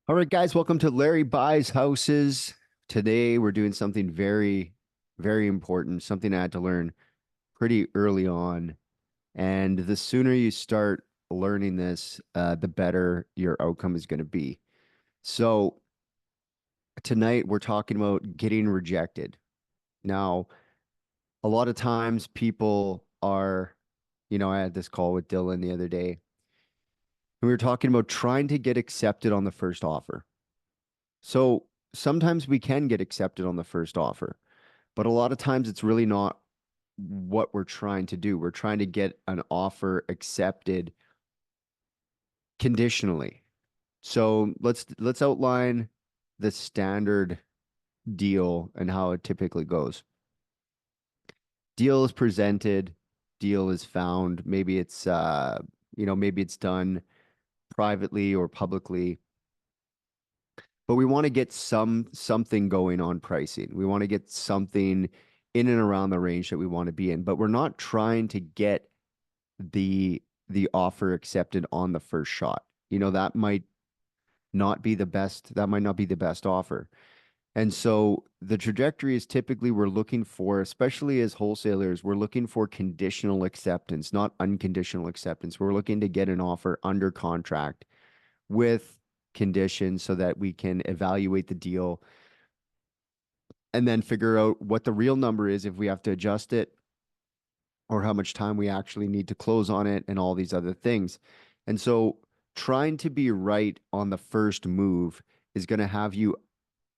All right, guys, welcome to Larry Buys Houses. Today we're doing something very, very important, something I had to learn pretty early on. And the sooner you start learning this, the better your outcome is going to be. So tonight we're talking about getting rejected. Now, a lot of times people are, I had this call with Dylan the other day, and we were talking about trying to get accepted on the first offer. So sometimes we can get accepted on the first offer. But a lot of times it's really not what we're trying to do. We're trying to get an offer accepted conditionally. So let's outline the standard deal and how it typically goes. Deal is presented, deal is found. Maybe it's done privately or publicly, but we want to get something going on pricing. We want to get something in and around the range that we want to be in, but we're not trying to get the the offer accepted on the first shot. That might not be the best. That might not be the best offer. And so the trajectory is typically we're looking for, especially as wholesalers, we're looking for conditional acceptance, not unconditional acceptance. We're looking to get an offer under contract with conditions so that we can evaluate the deal and then figure out what the real number is if we have to adjust it or how much time we actually need to close on it and all these other things. And so trying to be right on the first move is going to have you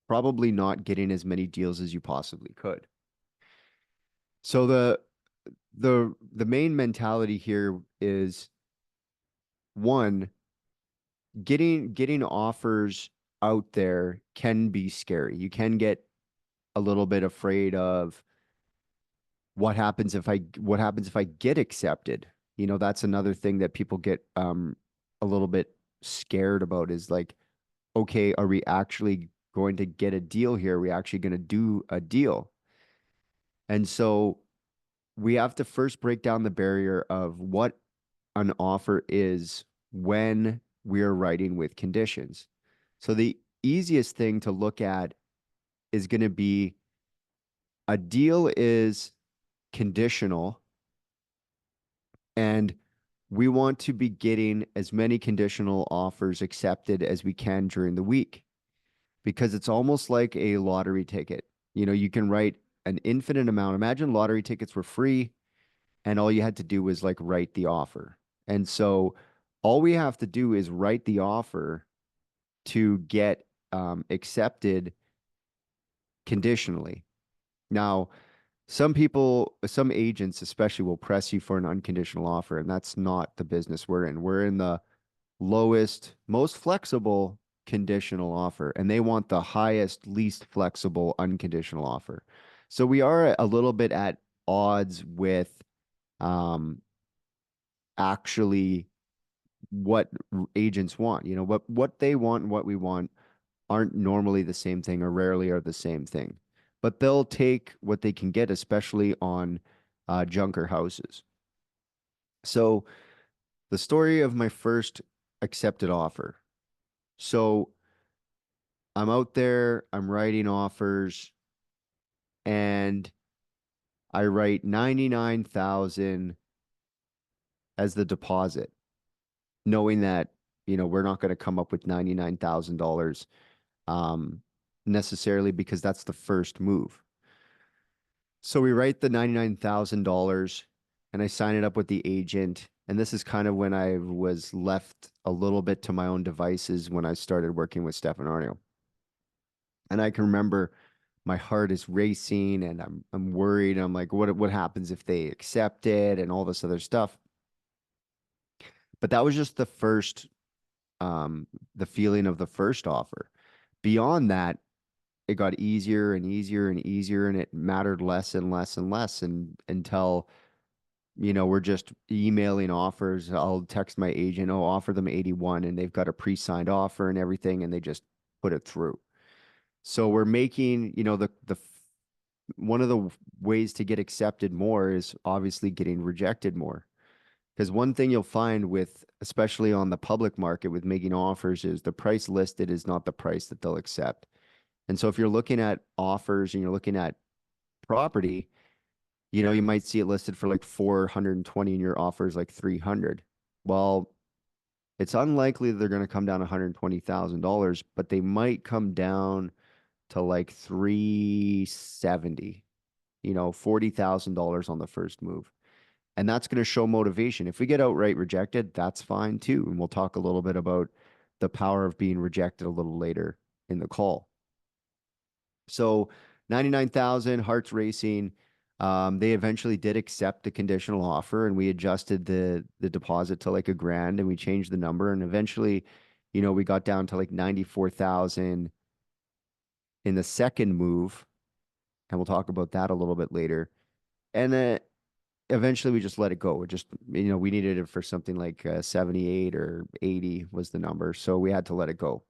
probably not getting as many deals as you possibly could. So the main mentality here is one, getting offers out there can be scary. You can get a little bit afraid of what happens if I get accepted? That's another thing that people get a little bit scared about is like, okay, are we actually going to get a deal here? Are we actually going to do a deal? And so we have to first break down the barrier of what an offer is when we're writing with conditions. So the easiest thing to look at is going to be a deal is conditional, and we want to be getting as many conditional offers accepted as we can during the week because it's almost like a lottery ticket. You can write an infinite amount. Imagine lottery tickets were free and all you had to do was like write the offer. And so all we have to do is write the offer to get accepted conditionally. Now, some agents especially will press you for an unconditional offer, and that's not the business we're in. We're in the lowest, most flexible conditional offer, and they want the highest, least flexible unconditional offer. So we are a little bit at odds with um, actually what agents want. What they want and what we want aren't normally the same thing or rarely are the same thing. But they'll take what they can get, especially on junker houses. So the story of my first accepted offer. So I'm out there, I'm writing offers, and I write 99,000 as the deposit, knowing that, we're not going to come up with $99,000 um, necessarily because that's the first move. So we write the $99,000 and I sign it up with the agent. And this is kind of when I was left a little bit to my own devices when I started working with Stefan Arnio. And I can remember my heart is racing and I'm worried. I'm like, what happens if they accept it and all this other stuff? But that was just the feeling of the first offer. Beyond that, it got easier and easier and easier, and it mattered less and less and less and until we're just emailing offers. I'll text my agent, oh, offer them 81, and they've got a pre-signed offer and everything, and they just put it through. So we're making, the one of the ways to get accepted more is obviously getting rejected more. Because one thing you'll find with, especially on the public market with making offers, is the price listed is not the price that they'll accept. And so if you're looking at offers and you're looking at property, you might see it listed for like 420 and your offer is like 300. Well, it's unlikely they're going to come down $120,000, but they might come down to like 370, $40,000 on the first move. And that's going to show motivation. If we get outright rejected, that's fine too. And we'll talk a little bit about the power of being rejected a little later in the call. So 99,000, hearts racing. They eventually did accept the conditional offer, and we adjusted the deposit to like $1,000, and we changed the number, and eventually, we got down to like 94,000 in the second move, and we'll talk about that a little bit later. And then eventually we just let it go. It just, we needed it for something like 78 or 80 was the number, so we had to let it go.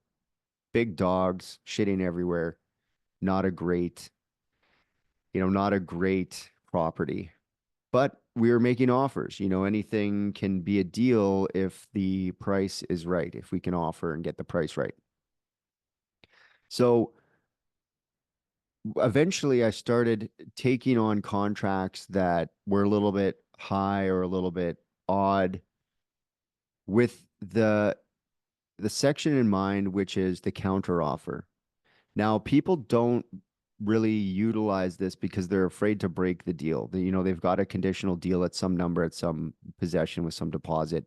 Big dogs shitting everywhere. Not a great, not a great property. But we were making offers. Anything can be a deal if the price is right, if we can offer and get the price right. So eventually I started taking on contracts that were a little bit high or a little bit odd with the section in mind, which is the counter offer. Now, people don't really utilize this because they're afraid to break the deal. They've got a conditional deal at some number, at some possession with some deposit.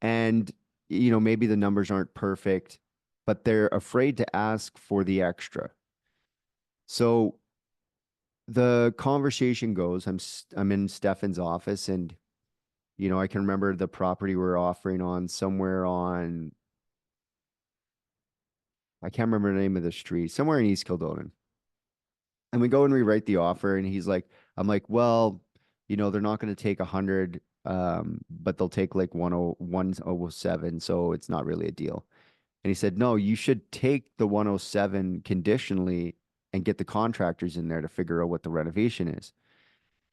And, maybe the numbers aren't perfect, but they're afraid to ask for the extra. So the conversation goes, I'm in Stefan's office, and, I can remember the property we're offering on somewhere on, I can't remember the name of the street, somewhere in East Kildonan. And we go and rewrite the offer, and I'm like, well, they're not going to take 100, but they'll take like 107, so it's not really a deal. And he said, no, you should take the 107 conditionally and get the contractors in there to figure out what the renovation is.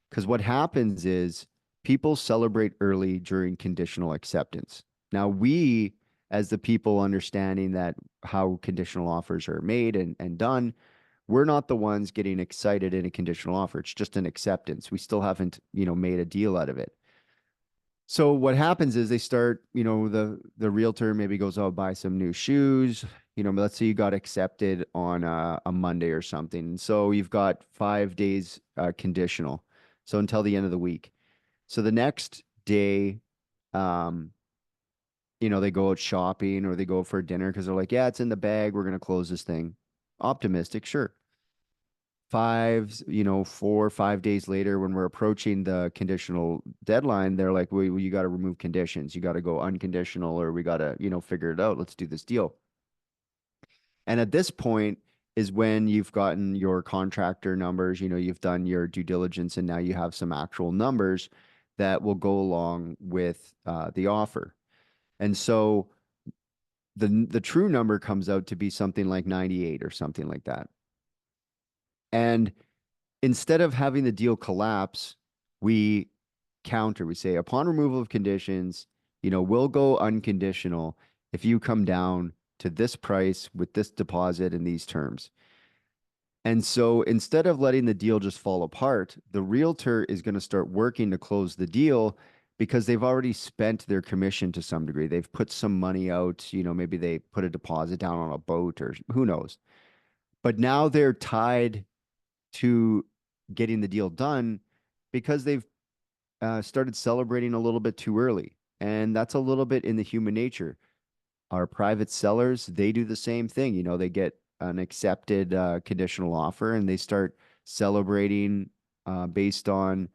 Because what happens is people celebrate early during conditional acceptance. Now, we, as the people understanding that how conditional offers are made and done, we're not the ones getting excited in a conditional offer. It's just an acceptance. We still haven't, made a deal out of it. So what happens is they start, the realtor maybe goes out buy some new shoes. Let's say you got accepted on a Monday or something. So you've got 5 days conditional. So until the end of the week. So the next day, um, they go out shopping or they go for dinner because they're like, yeah, it's in the bag. We're going to close this thing. Optimistic, sure. 4 or 5 days later, when we're approaching the conditional deadline, they're like, well, you got to remove conditions. You got to go unconditional, or we got to, figure it out. Let's do this deal. And at this point is when you've gotten your contractor numbers, you've done your due diligence, and now you have some actual numbers that will go along with the offer. And so the true number comes out to be something like 98 or something like that. And instead of having the deal collapse, we counter. We say, upon removal of conditions, we'll go unconditional if you come down to this price with this deposit and these terms. And so instead of letting the deal just fall apart, the realtor is going to start working to close the deal because they've already spent their commission to some degree. They've put some money out, maybe they put a deposit down on a boat or who knows. But now they're tied to getting the deal done because they've started celebrating a little bit too early. And that's a little bit in the human nature. Our private sellers, they do the same thing. They get an accepted conditional offer and they start celebrating based on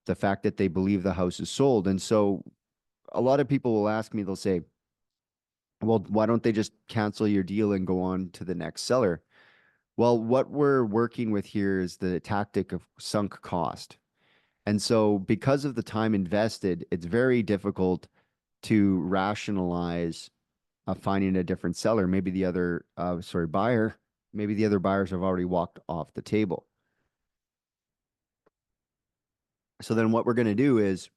the fact that they believe the house is sold. And so a lot of people will ask me, they'll say, well, why don't they just cancel your deal and go on to the next seller? Well, what we're working with here is the tactic of sunk cost. And so because of the time invested, it's very difficult to rationalize finding a different seller. Maybe the other, buyer, maybe the other buyers have already walked off the table. So then what we're going to do is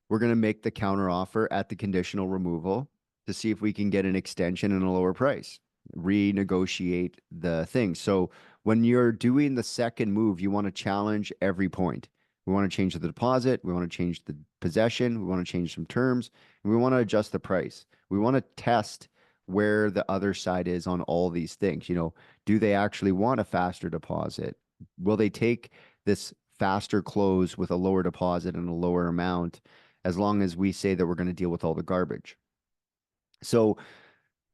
We're going to make the counter offer at the conditional removal to see if we can get an extension and a lower price, renegotiate the thing. So when you're doing the second move, you want to challenge every point. We want to change the deposit. We want to change the possession. We want to change some terms. And we want to adjust the price. We want to test where the other side is on all these things. Do they actually want a faster deposit? Will they take this faster close with a lower deposit and a lower amount as long as we say that we're going to deal with all the garbage? So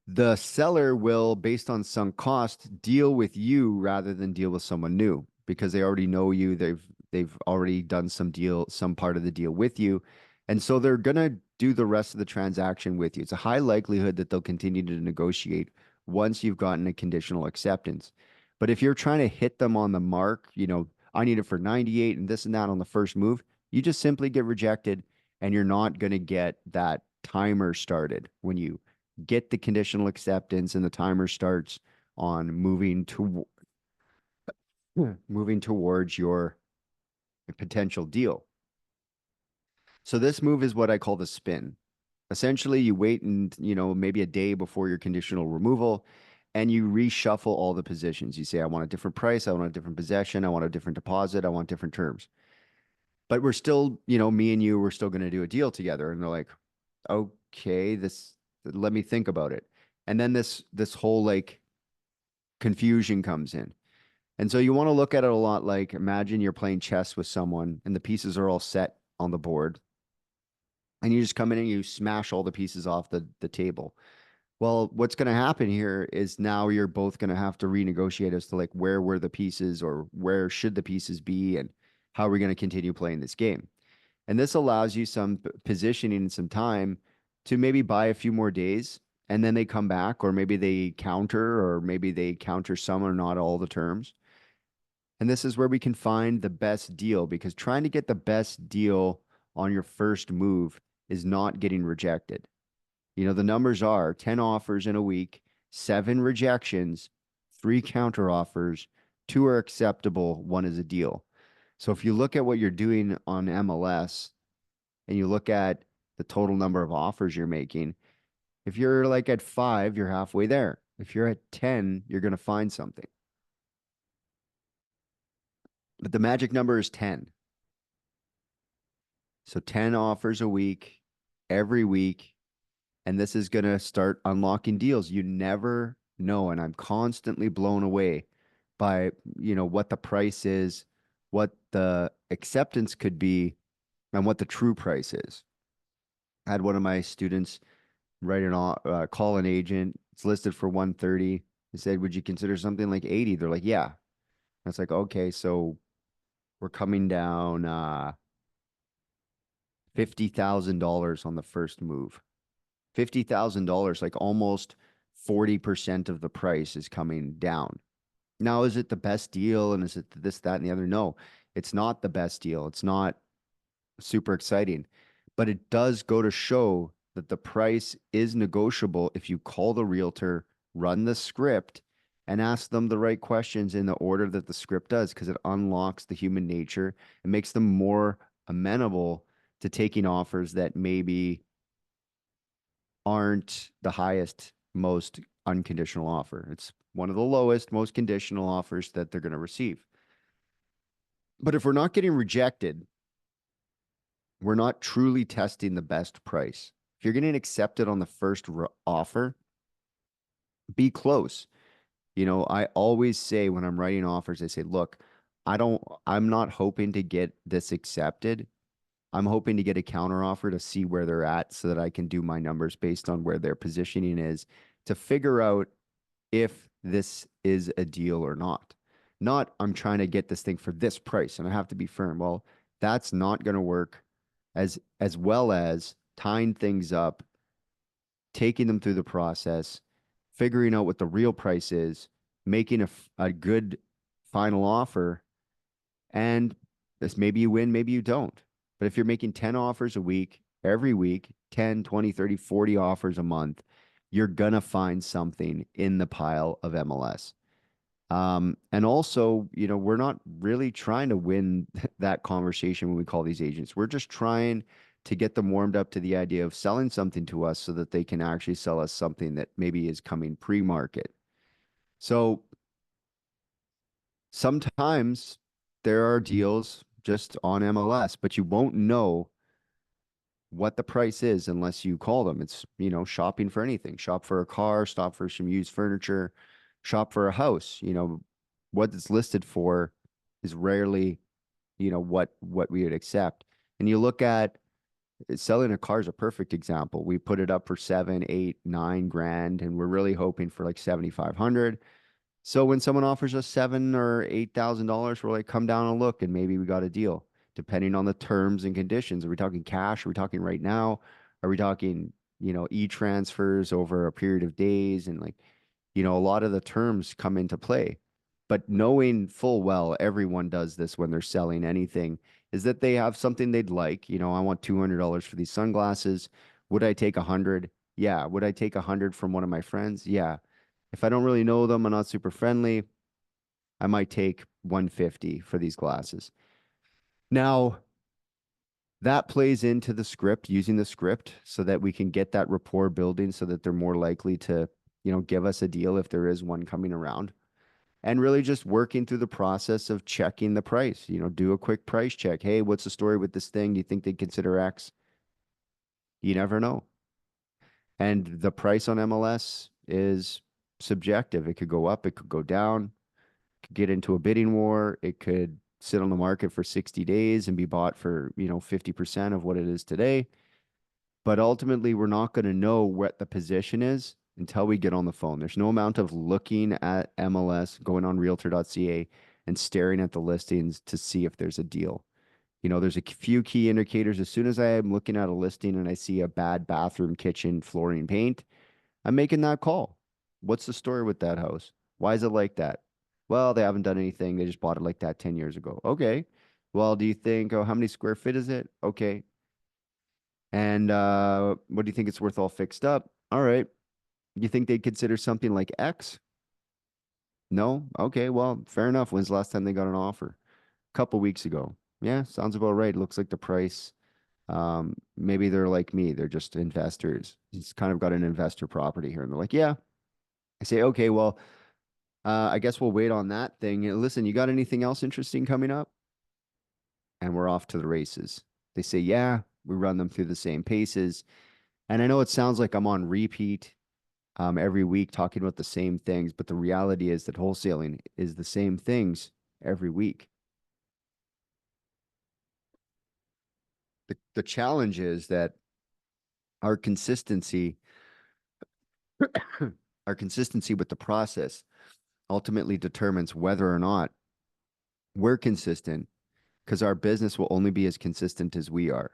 the seller will, based on sunk cost, deal with you rather than deal with someone new because they already know you. They've already done some part of the deal with you. And so they're gonna do the rest of the transaction with you. It's a high likelihood that they'll continue to negotiate once you've gotten a conditional acceptance. But if you're trying to hit them on the mark, I need it for 98 and this and that on the first move, you just simply get rejected and you're not going to get that timer started when you get the conditional acceptance and the timer starts on moving towards your potential deal. So this move is what I call the spin. Essentially, you wait and, maybe a day before your conditional removal and you reshuffle all the positions. You say, I want a different price. I want a different possession. I want a different deposit. I want different terms. But we're still, me and you, we're still going to do a deal together. And they're like, okay, let me think about it. And then this whole like confusion comes in. And so you want to look at it a lot like imagine you're playing chess with someone and the pieces are all set on the board. And you just come in and you smash all the pieces off the table. Well, what's going to happen here is now you're both going to have to renegotiate as to like where were the pieces or where should the pieces be and how are we going to continue playing this game. And this allows you some positioning and some time to maybe buy a few more days and then they come back, or maybe they counter, or maybe they counter some or not all the terms. And this is where we can find the best deal because trying to get the best deal on your first move is not getting rejected. The numbers are 10 offers in a week, 7 rejections, 3 counter offers, 2 are acceptable, 1 is a deal. So if you look at what you're doing on MLS and you look at the total number of offers you're making, if you're like at 5, you're halfway there. If you're at 10, you're going to find something. But the magic number is 10. So 10 offers a week, every week. And this is going to start unlocking deals. You never know. And I'm constantly blown away by, what the price is, what the acceptance could be, and what the true price is. I had one of my students call an agent. It's listed for 130. He said, would you consider something like 80? They're like, yeah. I was like, okay, so we're coming down $50,000 on the first move. $50,000, like almost 40% of the price is coming down. Now, is it the best deal? And is it this, that, and the other? No, it's not the best deal. It's not super exciting, but it does go to show that the price is negotiable if you call the realtor, run the script, and ask them the right questions in the order that the script does, because it unlocks the human nature and makes them more amenable to taking offers that maybe aren't the highest, most unconditional offer. It's one of the lowest, most conditional offers that they're going to receive. But if we're not getting rejected, we're not truly testing the best price. If you're getting accepted on the first offer, be close. I always say when I'm writing offers, I say, look, I'm not hoping to get this accepted. I'm hoping to get a counter offer to see where they're at so that I can do my numbers based on where their positioning is to figure out if this is a deal or not. Not I'm trying to get this thing for this price and I have to be firm. Well, that's not going to work as well as tying things up, taking them through the process, figuring out what the real price is, making a good final offer, and this maybe you win, maybe you don't. But if you're making 10 offers a week, every week, 10, 20, 30, 40 offers a month, you're going to find something in the pile of MLS. And also, we're not really trying to win that conversation when we call these agents. We're just trying to get them warmed up to the idea of selling something to us so that they can actually sell us something that maybe is coming pre-market. So sometimes there are deals just on MLS, but you won't know what the price is unless you call them. It's, shopping for anything. Shop for a car, stop for some used furniture, shop for a house. What it's listed for is rarely, what we would accept. And you look at selling a car is a perfect example. We put it up for 7, 8, 9 grand, and we're really hoping for like 7,500. So when someone offers us $7 or $8,000, we're like, come down and look, and maybe we got a deal, depending on the terms and conditions. Are we talking cash? Are we talking right now? Are we talking, e-transfers over a period of days? And like, a lot of the terms come into play. But knowing full well everyone does this when they're selling anything, is that they have something they'd like. I want $200 for these sunglasses. Would I take 100? Yeah. Would I take 100 from one of my friends? Yeah. If I don't really know them, I'm not super friendly, I might take 150 for these glasses. Now, that plays into the script, using the script so that we can get that rapport building so that they're more likely to, give us a deal if there is one coming around. And really just working through the process of checking the price, do a quick price check. Hey, what's the story with this thing? Do you think they'd consider X? You never know. And the price on MLS is subjective. It could go up, it could go down, could get into a bidding war. It could sit on the market for 60 days and be bought for, 50% of what it is today. But ultimately, we're not going to know what the position is until we get on the phone. There's no amount of looking at MLS, going on realtor.ca and staring at the listings to see if there's a deal. There's a few key indicators. As soon as I am looking at a listing and I see a bad bathroom, kitchen, flooring, paint, I'm making that call. What's the story with that house? Why is it like that? Well, they haven't done anything. They just bought it like that 10 years ago. Okay. Well, do you think, oh, how many square feet is it? Okay. And what do you think it's worth all fixed up? All right. You think they'd consider something like X? No? Okay. Well, fair enough. When's the last time they got an offer? A couple weeks ago. Yeah, sounds about right. Looks like the price. Maybe they're like me. They're just investors. He's kind of got an investor property here. And they're like, yeah. I say, okay, well, I guess we'll wait on that thing. Listen, you got anything else interesting coming up? And we're off to the races. They say, yeah, we run them through the same paces. And I know it sounds like I'm on repeat every week talking about the same things, but the reality is that wholesaling is the same things every week. The challenge is that our consistency, our consistency with the process ultimately determines whether or not we're consistent, because our business will only be as consistent as we are.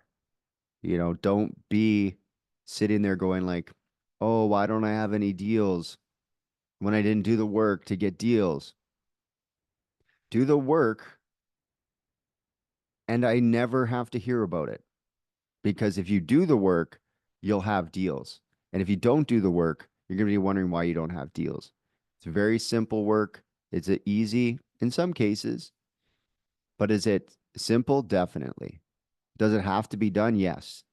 Don't be sitting there going like, oh, why don't I have any deals when I didn't do the work to get deals? Do the work and I never have to hear about it. Because if you do the work, you'll have deals. And if you don't do the work, you're going to be wondering why you don't have deals. It's very simple work. It's easy in some cases, but is it simple? Definitely. Does it have to be done? Yes.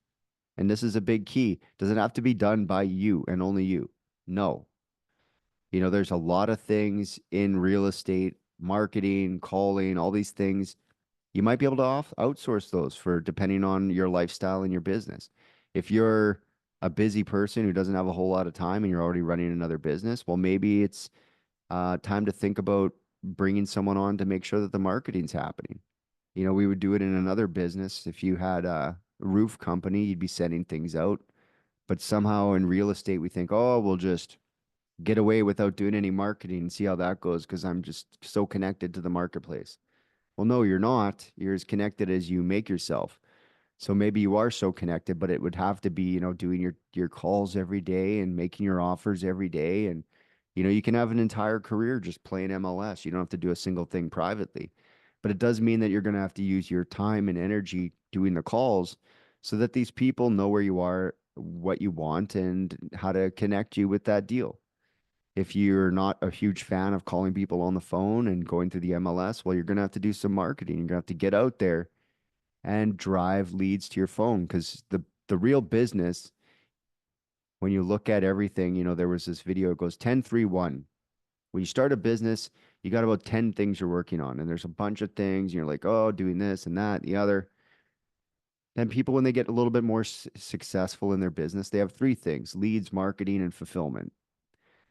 And this is a big key. Does it have to be done by you and only you? No. There's a lot of things in real estate, marketing, calling, all these things. You might be able to outsource those for depending on your lifestyle and your business. If you're a busy person who doesn't have a whole lot of time and you're already running another business, well, maybe it's time to think about bringing someone on to make sure that the marketing's happening. We would do it in another business. If you had a roof company, you'd be sending things out. But somehow in real estate, we think, oh, we'll just get away without doing any marketing and see how that goes because I'm just so connected to the marketplace. Well, no, you're not. You're as connected as you make yourself. So maybe you are so connected, but it would have to be, doing your calls every day and making your offers every day. And, you can have an entire career just playing MLS. You don't have to do a single thing privately. But it does mean that you're going to have to use your time and energy doing the calls so that these people know where you are, what you want, and how to connect you with that deal. If you're not a huge fan of calling people on the phone and going through the MLS, well, you're going to have to do some marketing. You're going to have to get out there and drive leads to your phone. Because the real business, when you look at everything, there was this video, it goes 10-3-1. When you start a business, you got about 10 things you're working on, and there's a bunch of things, and you're like, oh, doing this and that, and the other. And people, when they get a little bit more successful in their business, they have three things: leads, marketing, and fulfillment.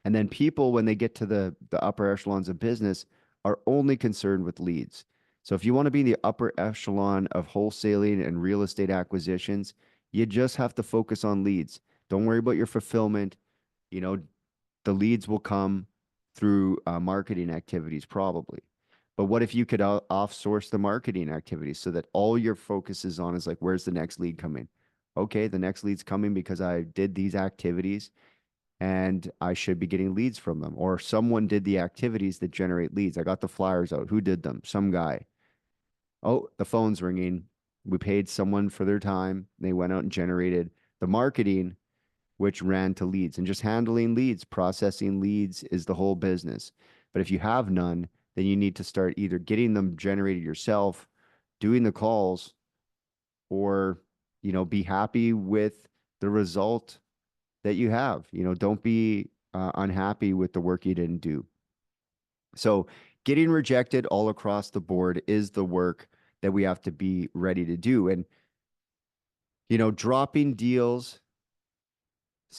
And then people, when they get to the upper echelons of business, are only concerned with leads. So if you want to be in the upper echelon of wholesaling and real estate acquisitions, you just have to focus on leads. Don't worry about your fulfillment. You know, the leads will come through marketing activities probably. But what if you could offsource the marketing activities so that all your focus is on is like, where's the next lead coming? Okay, the next lead's coming because I did these activities and I should be getting leads from them. Or someone did the activities that generate leads. I got the flyers out. Who did them? Some guy. Oh, the phone's ringing. We paid someone for their time. They went out and generated the marketing, which ran to leads. And just handling leads, processing leads is the whole business. But if you have none, then you need to start either getting them generated yourself, doing the calls, or, be happy with the result that you have. Don't be unhappy with the work you didn't do. So getting rejected all across the board is the work that we have to be ready to do. And, dropping deals,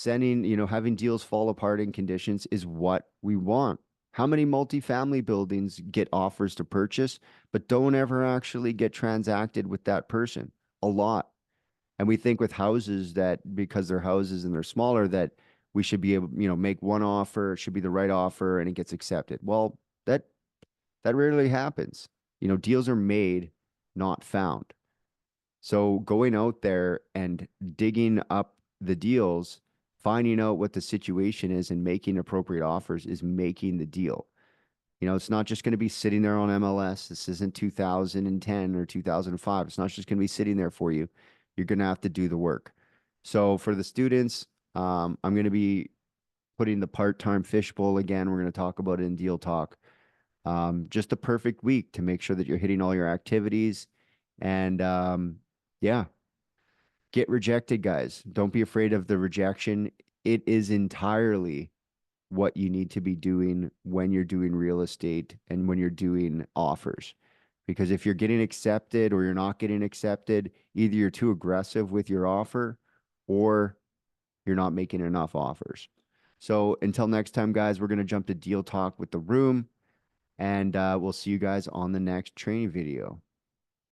having deals fall apart in conditions is what we want. How many multifamily buildings get offers to purchase, but don't ever actually get transacted with that person? A lot. And we think with houses that because they're houses and they're smaller, that we should be able, make one offer, it should be the right offer and it gets accepted. Well, that rarely happens. Deals are made, not found. So going out there and digging up the deals, finding out what the situation is and making appropriate offers is making the deal. It's not just going to be sitting there on MLS. This isn't 2010 or 2005. It's not just going to be sitting there for you. You're going to have to do the work. So for the students, I'm going to be putting the part-time fishbowl again. We're going to talk about it in Deal Talk. Just a perfect week to make sure that you're hitting all your activities. And yeah, get rejected, guys. Don't be afraid of the rejection. It is entirely what you need to be doing when you're doing real estate and when you're doing offers. Because if you're getting accepted or you're not getting accepted, either you're too aggressive with your offer or you're not making enough offers. So until next time, guys, we're going to jump to Deal Talk with the room, and we'll see you guys on the next training video.